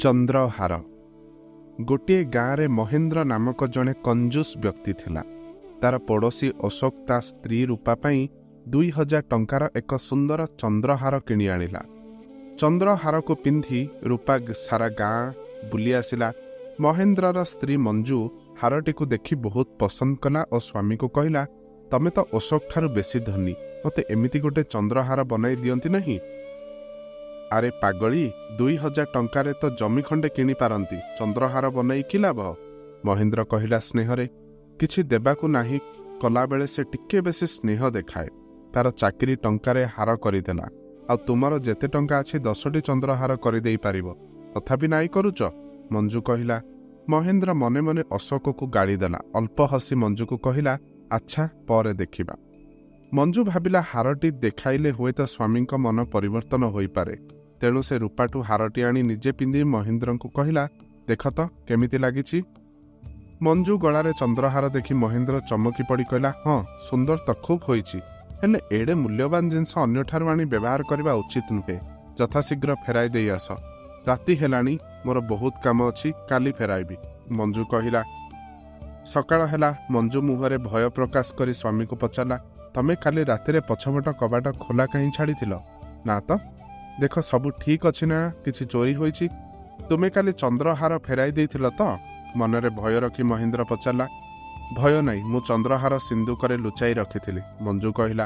ଚନ୍ଦ୍ରହାର। ଗୋଟିଏ ଗାଁରେ ମହେନ୍ଦ୍ର ନାମକ ଜଣେ କଞ୍ଜୁସ ବ୍ୟକ୍ତି ଥିଲା। ତାର ପଡ଼ୋଶୀ ଅଶୋକ ତା ସ୍ତ୍ରୀ ରୂପା ପାଇଁ 2000 ଟଙ୍କାର ଏକ ସୁନ୍ଦର ଚନ୍ଦ୍ରହାର କିଣି ଆଣିଲା। ଚନ୍ଦ୍ରହାରକୁ ପିନ୍ଧି ରୂପା ସାରା ଗାଁ ବୁଲି ଆସିଲା। ମହେନ୍ଦ୍ରର ସ୍ତ୍ରୀ ମଞ୍ଜୁ ହାରଟିକୁ ଦେଖି ବହୁତ ପସନ୍ଦ କଲା ଓ ସ୍ୱାମୀକୁ କହିଲା, ତମେ ତ ଅଶୋକ ଠାରୁ ବେଶୀ ଧନୀ, ମୋତେ ଏମିତି ଗୋଟେ ଚନ୍ଦ୍ରହାର ବନାଇ ଦିଅନ୍ତି ନାହିଁ? ଆରେ ପାଗଳି, 2000 ଟଙ୍କାରେ ତ ଜମି ଖଣ୍ଡେ କିଣି ପାରନ୍ତି, ଚନ୍ଦ୍ରହାର ବନେଇ କି ଲାଭ? ମହେନ୍ଦ୍ର କହିଲା ସ୍ନେହରେ। କିଛି ଦେବାକୁ ନାହିଁ କଲାବେଳେ ସେ ଟିକେ ବେଶୀ ସ୍ନେହ ଦେଖାଏ। ତାର ଚାକିରି ଟଙ୍କାରେ ହାର କରିଦେଲା। ଆଉ ତୁମର ଯେତେ ଟଙ୍କା ଅଛି 10ଟି ଚନ୍ଦ୍ରହାର କରିଦେଇ ପାରିବ, ତଥାପି ନାଇଁ କରୁଛ? ମଞ୍ଜୁ କହିଲା। ମହେନ୍ଦ୍ର ମନେ ମନେ ଅଶୋକକୁ ଗାଳି ଦେଲା। ଅଳ୍ପ ହସି ମଞ୍ଜୁକୁ କହିଲା, ଆଚ୍ଛା ପରେ ଦେଖିବା। ମଞ୍ଜୁ ଭାବିଲା ହାରଟି ଦେଖାଇଲେ ହୁଏତ ସ୍ୱାମୀଙ୍କ ମନ ପରିବର୍ତ୍ତନ ହୋଇପାରେ। ତେଣୁ ସେ ରୂପାଠୁ ହାରଟି ଆଣି ନିଜେ ପିନ୍ଧି ମହେନ୍ଦ୍ରଙ୍କୁ କହିଲା, ଦେଖ ତ କେମିତି ଲାଗିଛି? ମଞ୍ଜୁ ଗଳାରେ ଚନ୍ଦ୍ରହାର ଦେଖି ମହେନ୍ଦ୍ର ଚମକି ପଡ଼ି କହିଲା, ହଁ ସୁନ୍ଦର ତ ଖୁବ୍ ହୋଇଛି, ହେଲେ ଏଡ଼େ ମୂଲ୍ୟବାନ ଜିନିଷ ଅନ୍ୟଠାରୁ ଆଣି ବ୍ୟବହାର କରିବା ଉଚିତ ନୁହେଁ। ଯଥାଶୀଘ୍ର ଫେରାଇ ଦେଇ ଆସ। ରାତି ହେଲାଣି, ମୋର ବହୁତ କାମ ଅଛି, କାଲି ଫେରାଇବି। ମଞ୍ଜୁ କହିଲା। ସକାଳ ହେଲା। ମଞ୍ଜୁ ମୁହଁରେ ଭୟ ପ୍ରକାଶ କରି ସ୍ୱାମୀକୁ ପଚାରିଲା, ତମେ କାଲି ରାତିରେ ପଛପଟ କବାଟ ଖୋଲା କାହିଁ ଛାଡ଼ିଥିଲ? ନା ତ, ଦେଖ ସବୁ ଠିକ୍ ଅଛି ନା, କିଛି ଚୋରି ହୋଇଛି? ତୁମେ କାଲି ଚନ୍ଦ୍ରହାର ଫେରାଇ ଦେଇଥିଲ ତ? ମନରେ ଭୟ ରଖି ମହେନ୍ଦ୍ର ପଚାରିଲା। ଭୟ ନାହିଁ, ମୁଁ ଚନ୍ଦ୍ରହାର ସିନ୍ଦୁକରେ ଲୁଚାଇ ରଖିଥିଲି, ମଞ୍ଜୁ କହିଲା।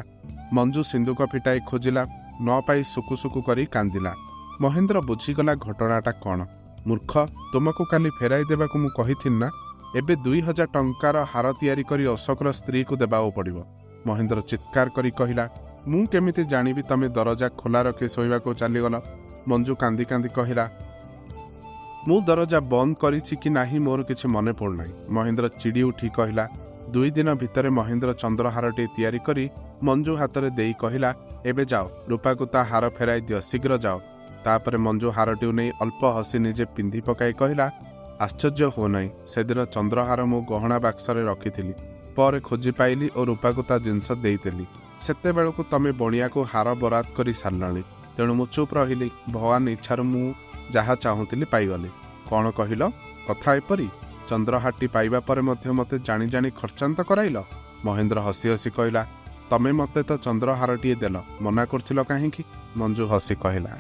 ମଞ୍ଜୁ ସିନ୍ଦୁକ ଫିଟାଇ ଖୋଜିଲା, ନ ପାଇ ସୁକୁସୁକୁ କରି କାନ୍ଦିଲା। ମହେନ୍ଦ୍ର ବୁଝିଗଲା ଘଟଣାଟା କ'ଣ। ମୂର୍ଖ, ତୁମକୁ କାଲି ଫେରାଇ ଦେବାକୁ ମୁଁ କହିଥିଲି ନା? ଏବେ 2000 ଟଙ୍କାର ହାର ତିଆରି କରି ଅଶୋକର ସ୍ତ୍ରୀକୁ ଦେବାକୁ ପଡ଼ିବ। ମହେନ୍ଦ୍ର ଚିତ୍କାର କରି କହିଲା, ମୁଁ କେମିତି ଜାଣିବି ତମେ ଦରଜା ଖୋଲା ରଖି ଶୋଇବାକୁ ଚାଲିଗଲ? ମଞ୍ଜୁ କାନ୍ଦି କାନ୍ଦି କହିଲା, ମୁଁ ଦରଜା ବନ୍ଦ କରିଛି କି ନାହିଁ ମୋର କିଛି ମନେ ପଡ଼ୁନାହିଁ। ମହେନ୍ଦ୍ର ଚିଡ଼ି ଉଠି କହିଲା। 2 ଦିନ ଭିତରେ ମହେନ୍ଦ୍ର ଚନ୍ଦ୍ରହାରଟିଏ ତିଆରି କରି ମଞ୍ଜୁ ହାତରେ ଦେଇ କହିଲା, ଏବେ ଯାଅ, ରୂପାକୁ ତା ହାର ଫେରାଇ ଦିଅ, ଶୀଘ୍ର ଯାଅ। ତାପରେ ମଞ୍ଜୁ ହାରଟିକୁ ନେଇ ଅଳ୍ପ ହସି ନିଜେ ପିନ୍ଧି ପକାଇ କହିଲା, ଆଶ୍ଚର୍ଯ୍ୟ ହୁଅ ନାହିଁ, ସେଦିନ ଚନ୍ଦ୍ରହାର ମୁଁ ଗହଣା ବାକ୍ସରେ ରଖିଥିଲି। ପରେ ଖୋଜି ପାଇଲି ଓ ରୂପାକୁ ତା ଜିନିଷ ଦେଇଦେଲି। ସେତେବେଳକୁ ତମେ ବଣିଆକୁ ହାର ବରାଦ କରି ସାରିଲାଣି। ତେଣୁ ମୁଁ ଚୁପ୍ ରହିଲି। ଭଗବାନ ଇଚ୍ଛାରୁ ମୁଁ ଯାହା ଚାହୁଁଥିଲି ପାଇଗଲି। କ'ଣ କହିଲ? କଥା ଏପରି? ଚନ୍ଦ୍ରହାରଟି ପାଇବା ପରେ ମଧ୍ୟ ମୋତେ ଜାଣି ଜାଣି ଖର୍ଚ୍ଚାନ୍ତ କରାଇଲ? ମହେନ୍ଦ୍ର ହସି ହସି କହିଲା, ତମେ ମୋତେ ତ ଚନ୍ଦ୍ରହାରଟିଏ ଦେଲ, ମନା କରୁଥିଲ କାହିଁକି? ମଞ୍ଜୁ ହସି କହିଲା।